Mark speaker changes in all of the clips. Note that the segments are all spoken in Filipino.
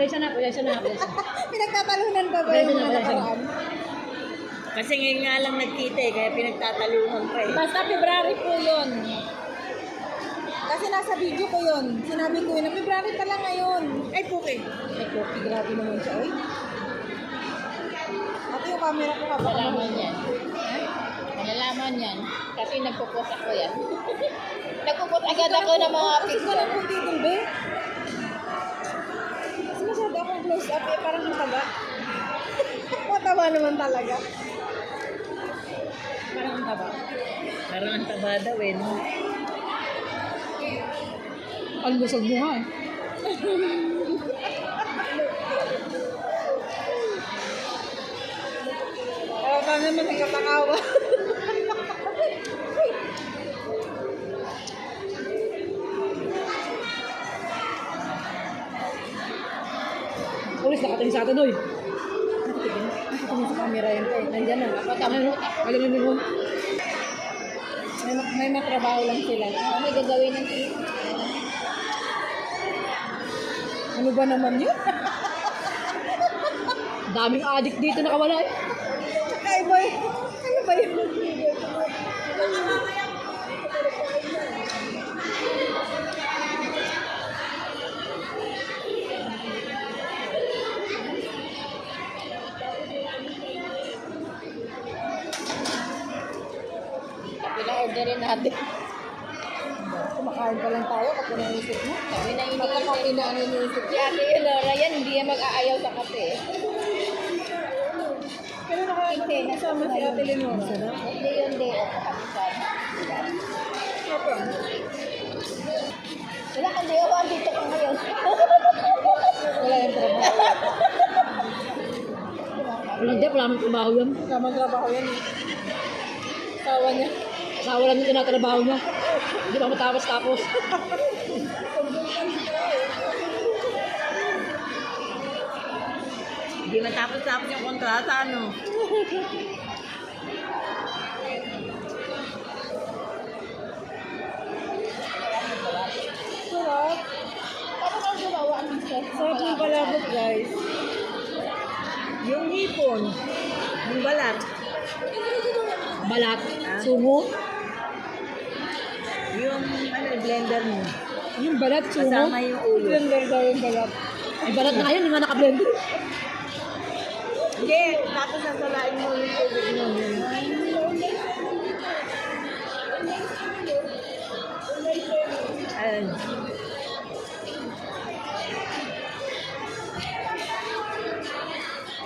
Speaker 1: Pasensya na.
Speaker 2: Pinagtatalunan pa ba yung mga nakaraan?
Speaker 3: Kasi ngayon nga lang nagkita eh, kaya pinagtatalunan pa eh.
Speaker 2: Basta February po yun. Kasi nasa video ko yun. Sinabi ko yun na February pala ngayon.
Speaker 3: Ay, puki.
Speaker 2: Ay, Poki, grabe naman siya. Uy. Ate, yung camera ko kapag
Speaker 1: Malalaman yan. Malalaman yan. Kasi nagpo-post ako yan. Nagpo-post agad ako ng mga
Speaker 2: Kasi ko lang kung title, be. Kasi masyado akong close up eh. Parang ang taba. Matawa naman talaga. Parang ang taba.
Speaker 3: Parang ang taba daw eh, no?
Speaker 2: Ang busog mo nga eh. Paano naman nagkatakawa? Pulis, nakatingin sa atin, oy. Nakatingin sa camera yun, eh. Nandyan na. Alam mo, may matrabaho lang sila.
Speaker 1: ano may gagawin ng
Speaker 2: Ano ba naman yun?
Speaker 1: daming addict dito nakawala eh.
Speaker 2: Kakaiba yun. Ano ba yun?
Speaker 1: Pina-orderin natin.
Speaker 2: Kumakain pa lang tayo kapag naisip mo.
Speaker 1: Sabi na
Speaker 2: Pagkakain na ano iniisip
Speaker 1: Si Ate Elora yan, hindi yan mag-aayaw sa kape.
Speaker 2: Pero nakasama si Ate Lenora.
Speaker 1: Hindi yun, day off kapitan. Wala kang day off, dito ka ngayon.
Speaker 2: Wala yung trabaho.
Speaker 1: Hindi, wala mong trabaho yan.
Speaker 2: Tamang trabaho yan eh. Tawa niya.
Speaker 1: Asawa lang yung tinatrabaho niya. Hindi pa matapos-tapos.
Speaker 3: Hindi matapos-tapos yung kontrata, ano?
Speaker 2: Sarap.
Speaker 1: Paano kang gumawa ang business?
Speaker 2: Sarap ng palabok, guys.
Speaker 3: Yung hipon, yung balat,
Speaker 1: Balat, sungo.
Speaker 3: yung ano, blender mo.
Speaker 2: Yung balat, sumo.
Speaker 3: Kasama yung ulo.
Speaker 2: Blender daw yung balat.
Speaker 1: Ay, balat na ngayon, hindi nga naka-blender.
Speaker 3: Hindi, tapos sasalain mo yung tubig mo. Ayun.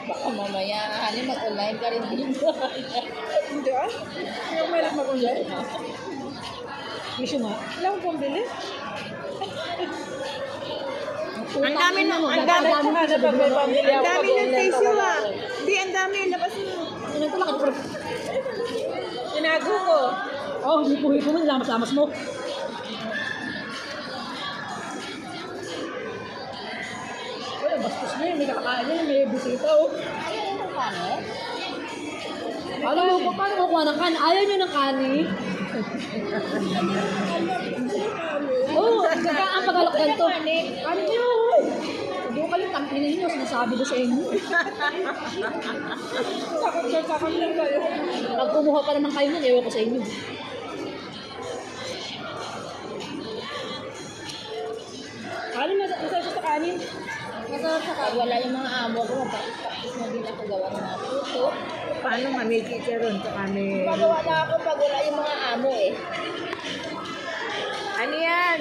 Speaker 1: Baka mamaya, hani, mag-online ka rin dito.
Speaker 2: Hindi ah. Yung may mag-ulit.
Speaker 1: Issue nga.
Speaker 2: Wala akong pambili.
Speaker 3: Ang dami na, ang dami.
Speaker 2: Ano pa may pambili
Speaker 3: Ang
Speaker 2: ako?
Speaker 3: dami ng tissue ah. Hindi, ang dami. Labas mo.
Speaker 1: Ano ko lang,
Speaker 2: Tinago ko.
Speaker 1: oh, hipo-hipo mo, lamas-lamas mo. Wala, bastos na yun, may kakakain yun, may bisita oh. Ayaw nyo ng kanin? Paano mo kuha ng kanin? Ayaw nyo ng kanin? Oo, ang pag-alok ganito. Kanin nyo! Doon kayo, tangkinin nyo, sinasabi ko sa inyo.
Speaker 2: Sakot lang kayo.
Speaker 1: Pag kumuha pa naman kayo nun, ewan ko sa inyo.
Speaker 2: Kanin, masarap siya sa kanin. Masarap sa
Speaker 1: Pag
Speaker 2: kanin.
Speaker 1: wala yung mga amo ko, mag-practice na din ako gawa ng mga puto.
Speaker 3: Paano nga may teacher ron? Tsaka may...
Speaker 1: Magawa na ako pag wala yung mga amo eh.
Speaker 3: Ano yan?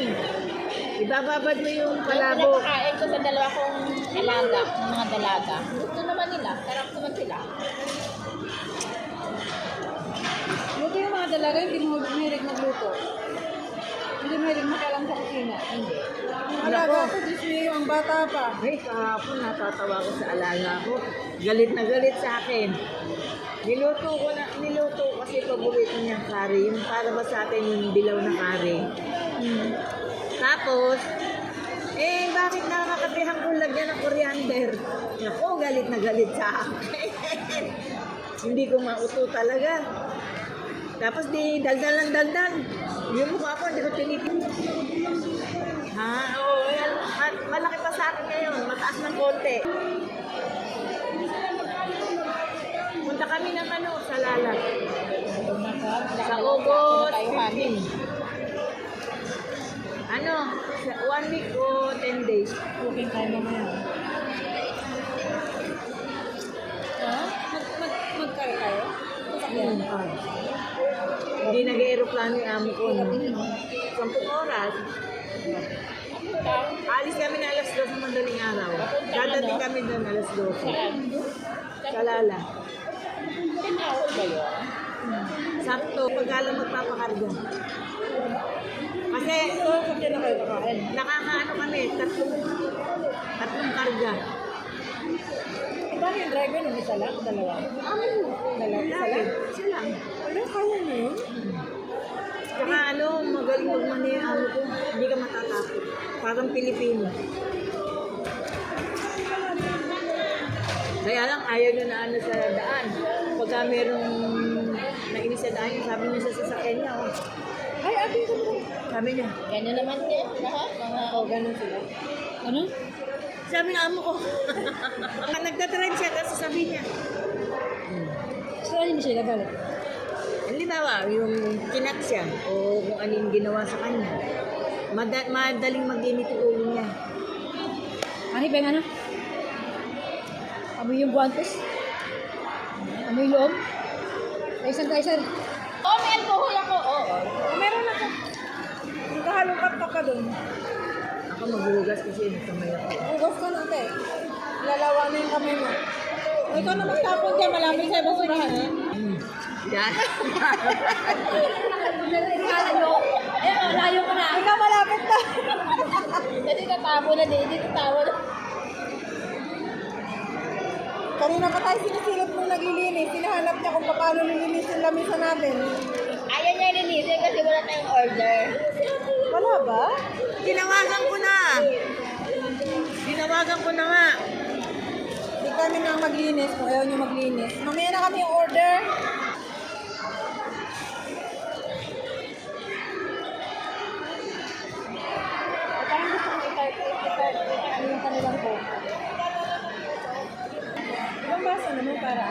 Speaker 3: Ibababad mo yung
Speaker 1: Yung
Speaker 3: palabok.
Speaker 1: pinapakain ko sa dalawa kong alaga, ng mga dalaga. Gusto naman nila, sarap naman sila.
Speaker 2: Luto yung mga dalaga, hindi mo mahilig magluto. Hindi mahilig makalang sa kusina.
Speaker 1: Hindi.
Speaker 2: Alaga ko, Disney ang bata pa.
Speaker 3: Hey, kahapon natatawa ko sa alaga ko. Galit na galit sa akin. Niluto kasi paborito niyang curry. Yung para ba sa atin yung dilaw na curry. Tapos, bakit nakakatihan ko lagyan ng coriander? Naku, galit na galit sa akin. Hindi ko mauto talaga. Tapos di daldal ng daldal. Yung mukha ko, hindi ko tinitin. Ha? Oo, yan. Malaki pa sa akin ngayon. Mataas ng konti. konti. Punta kami ng sa Lalat. Sa August 15. Sa 1 week o 10 days.
Speaker 1: Booking tayo mamaya.
Speaker 2: Ha? Magkari kayo?
Speaker 3: Yun, Hindi nag-aeroplano yung amo ko. 10 oras. Alis kami na alas 2 ng madaling araw. Dadating kami doon alas 12. Sa Lala.
Speaker 2: 10 hours ba yun?
Speaker 3: Sakto, pagkala magpapakarga. Kasi,
Speaker 2: Kung sino kayo kakain?
Speaker 3: nakakaano kami, tatlong karga.
Speaker 2: Paano yung driver nun? Isa lang? Dalawa? Dalawa? Isa lang?
Speaker 3: Isa lang.
Speaker 2: Ano? Kaya mo yun?
Speaker 3: Saka magaling magmani yung amo ko. Hindi ka matatakot. Parang Pilipino. Kaya lang, ayaw na sa daan. Pagka merong nainis sa daan, sabi niya sa sasakyan niya,
Speaker 2: Ay, ating ko mo.
Speaker 3: sabi niya,
Speaker 2: Ganyan naman din. Lahat. Ganun sila.
Speaker 1: Ano?
Speaker 3: sabi ng amo ko. Nagtatrend siya, tapos sabi niya.
Speaker 1: Saan hindi sila galit?
Speaker 3: Halimbawa, yung kinat siya, o kung ano yung ginawa sa kanya, madaling mag-init yung ulo niya.
Speaker 1: Ano ba yung ano? Amoy yung buwantos? Amoy loob? Kaisan.
Speaker 2: Oh, may alcohol ako. Oo. Meron ako. Nakahalungkat ka doon.
Speaker 3: Ako maghugas kasi kamay ako.
Speaker 2: Hugas ka natin. Lalawa na yung kamay mo. Ikaw na magtapon dyan. Malamig sa basurahan.
Speaker 3: Yan.
Speaker 1: Layo ko na.
Speaker 2: Ikaw malapit na. Dito tatapo na din. Dito tatapo na. Kanina pa tayo sinisilip nung naglilinis. Sinahanap niya kung paano nilinis yung lamisa natin.
Speaker 4: Ayaw niya linisin kasi wala tayong order.
Speaker 2: Wala ba?
Speaker 3: Tinawagan ko na. Tinawagan ko na nga.
Speaker 2: Hindi kami nang maglinis kung ayaw niyo maglinis. Mamaya na kami yung order. Parang gusto kong i-type ano yung kanilang po. Ibang basa naman para.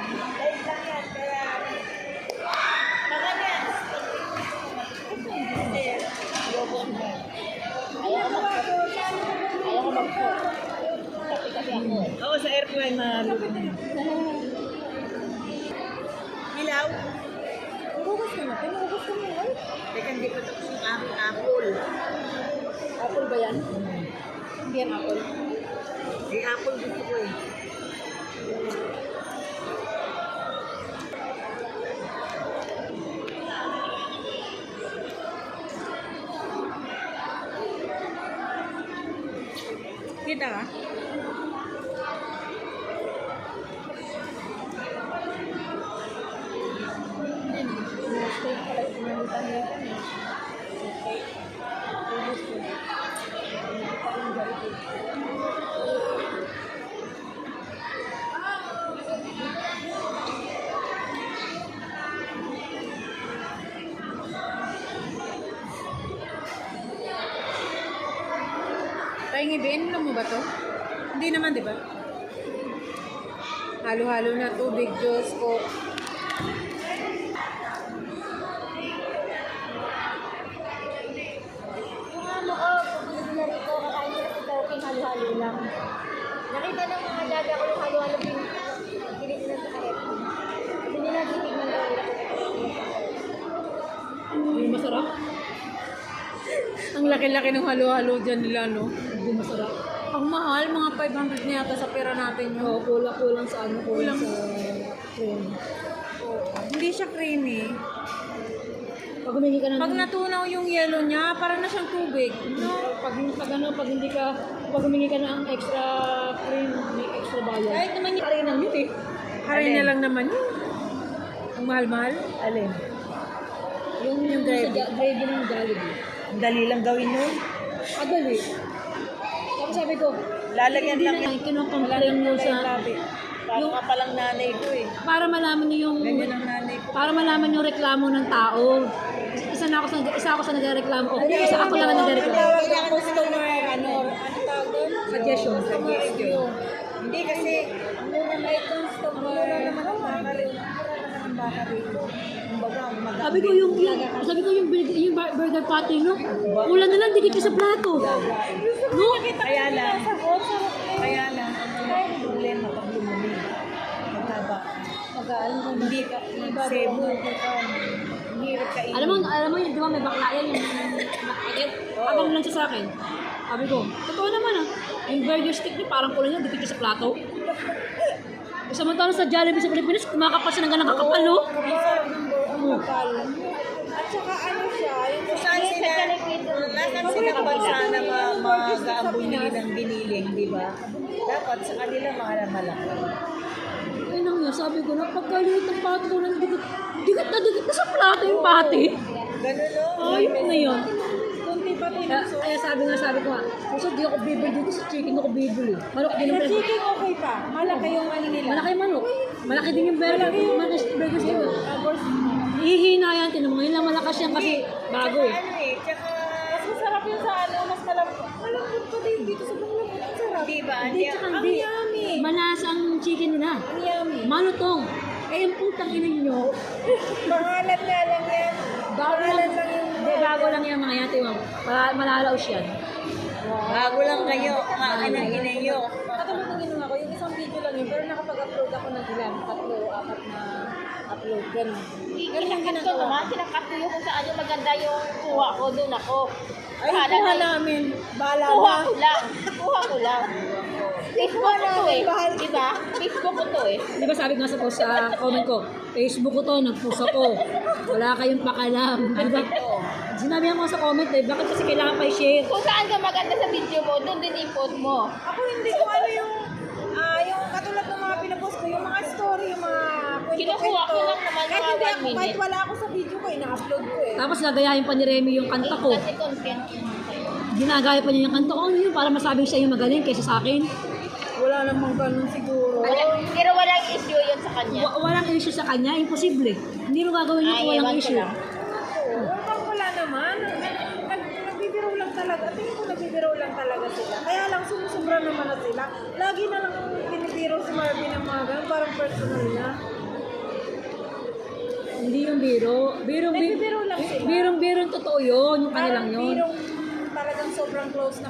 Speaker 4: Ayaw ko mag-cook. Kasi ako.
Speaker 3: Oo, sa air fry maluto na. Hilaw.
Speaker 2: Hugas ka na. Pinuhugas ka na. Ay,
Speaker 3: Teka, hindi pa tapos yung aking apple.
Speaker 2: apple ba yan? Hindi yan apple.
Speaker 3: Yung apple gusto ko eh.
Speaker 2: Kita ka? Pahingi, inom mo ba to? Hindi naman, di ba? Halo-halo na tubig, juice, coke.
Speaker 4: Yung amo ko, pupunod na rito, kakain sila sa token, halo-halo lang. Nakita ng mga dada ko yung halo-halo pinili na sa kahit. Hindi nila titignan daw nila.
Speaker 1: Yung masarap?
Speaker 2: Ang laki-laki ng halo-halo dyan nila, no?
Speaker 1: Hindi masarap.
Speaker 2: Ang mahal, mga 500 na yata sa pera natin yun.
Speaker 1: Oo, kulang sa ano, kulang sa cream.
Speaker 2: Hindi siya creamy.
Speaker 1: Pag humingi ka ng...
Speaker 2: Pag natunaw yung yellow niya, parang na siyang tubig.
Speaker 1: No, pag hindi ka, pag humingi ka ng extra cream, may extra bayad.
Speaker 2: Kahit naman yung
Speaker 1: Kaya nang yun eh.
Speaker 2: harin
Speaker 3: Alin?
Speaker 2: na lang naman yun. Ang mahal-mahal.
Speaker 3: Alin?
Speaker 1: Yung
Speaker 2: gravy.
Speaker 1: sa gravy ng Jollibee.
Speaker 3: Ang dali lang gawin nun.
Speaker 1: Adali. Tapos sabi ko,
Speaker 3: Lalagyan
Speaker 1: hindi
Speaker 3: lang
Speaker 1: na kinocomplain mo sa...
Speaker 3: Parang nga palang nanay ko eh.
Speaker 1: Para malaman niyo yung...
Speaker 3: Ganyan ang nanay ko.
Speaker 1: Para malaman yung reklamo ng tao. Isa ako sa nagreklamo. O, isa ako lang ang nagreklamo.
Speaker 2: Tawag ng customer, ano tawag doon?
Speaker 3: Suggestion. nakaka-rate. Kumbaga,
Speaker 1: Sabi ko yung burger patty, no? Kulang na lang, dikit ka sa plato. No?
Speaker 3: Kaya lang, ang problema pag lumamig. Magkaba. Hindi ka, sebo. Hirap ka
Speaker 1: Alam mo yun, di ba may bakla yan, yung nakakit. Habang lang siya sa akin. Sabi ko, totoo naman ah. Yung burger stick niya, parang kulang niya, dikit ka sa plato. Samantala sa Jollibee sa Pilipinas, kumakapal siya ng ganang kakapal, no?
Speaker 2: Kapal. At saka ano siya, yung
Speaker 3: Nasaan silang bansa na mag-aabuli ng giniling, di ba? Dapat sa kanila malaki.
Speaker 1: Ayun lang yun, sabi ko, napagkalit ng pato ko ng dikit na sa plato yung pati.
Speaker 3: Ganun, no?
Speaker 1: Ayun na yun.
Speaker 2: kunti pa
Speaker 1: Kaya sabi ko nga, kasi di ako bibili dito sa chicken ako bibili. Manok din
Speaker 2: Sa
Speaker 1: ang
Speaker 2: chicken okay pa. Malaki yung ano nila.
Speaker 1: Malaki yung manok. Malaki din yung burger. Malaki yung burger stick.
Speaker 2: Tapos,
Speaker 1: Hihina yan, tinan mo. Ngayon lang malakas yan kasi bago eh.
Speaker 3: Tsaka,
Speaker 2: mas masarap yung sa ano, mas malambot pa din dito sa lambot. Ang sarap.
Speaker 3: di ba?
Speaker 1: Hindi, tsaka
Speaker 2: Ang
Speaker 1: hindi.
Speaker 2: yummy.
Speaker 1: Malasa ang chicken nila.
Speaker 2: Ang yummy.
Speaker 1: Malutong. Eh, yung putang ina nyo.
Speaker 2: Pangalan nga lang yan. Pangalan lang yung...
Speaker 1: Hindi, bago lang yan mga yate. Malalaos yan.
Speaker 3: Bago lang kayo, kumain ng inayo.
Speaker 2: Katulad ng ginawa ko, yung isang video lang yun, pero nakapag-upload ako ng ilan, 3, 4 na upload, ganun.
Speaker 4: Kinakat ko naman, kinakat ko yung kung saan yung maganda yung kuha ko, doon ako.
Speaker 2: Ay, kuha namin. Bahala
Speaker 4: Kuha
Speaker 2: na.
Speaker 4: ko lang. Facebook ko to eh. Diba? Facebook ko to eh.
Speaker 1: Di ba sabi ko nga sa post sa comment ko, Facebook ko to, nag-post ako. Wala kayong pakalam. Di ba? Sinabi mo sa comment eh, bakit kasi kailangan pa i-share?
Speaker 4: Kung saan ka maganda sa video mo, doon din i-post mo.
Speaker 2: Ako hindi ko ano yung katulad ng mga pinapost ko, yung mga story, yung mga
Speaker 4: Kinukuha ko lang naman
Speaker 2: kahit
Speaker 4: mga
Speaker 2: hindi
Speaker 4: 1
Speaker 2: ako,
Speaker 4: minute.
Speaker 2: kahit wala ako sa video ko, ina-upload ko eh.
Speaker 1: Tapos gagayahin pa ni Remy yung kanta ko.
Speaker 4: Kasi content yun sa'yo.
Speaker 1: Ginagaya pa niya yung kanta ko. Ano yun? Para masabing siya yung magaling kaysa sa akin.
Speaker 2: Wala namang ganun siguro.
Speaker 4: Pero walang issue yun sa kanya.
Speaker 1: Walang issue sa kanya. Imposible. Hindi mo gagawin yun kung walang
Speaker 4: ewan ko
Speaker 1: issue.
Speaker 4: lang.
Speaker 2: Wala naman. Nagbibiro lang talaga. Tingin ko nagbibiro lang talaga sila. Kaya lang sumusubra naman na sila. Lagi na lang binibiro si Marvin ng mga ganun. Parang personal na.
Speaker 1: Hindi yung biro.
Speaker 2: Nagbibiro lang sila.
Speaker 1: Birong totoo yun. Yung kanilang yun.
Speaker 2: Birong talagang sobrang close na.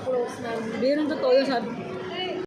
Speaker 1: Birong totoo yun. Sabi,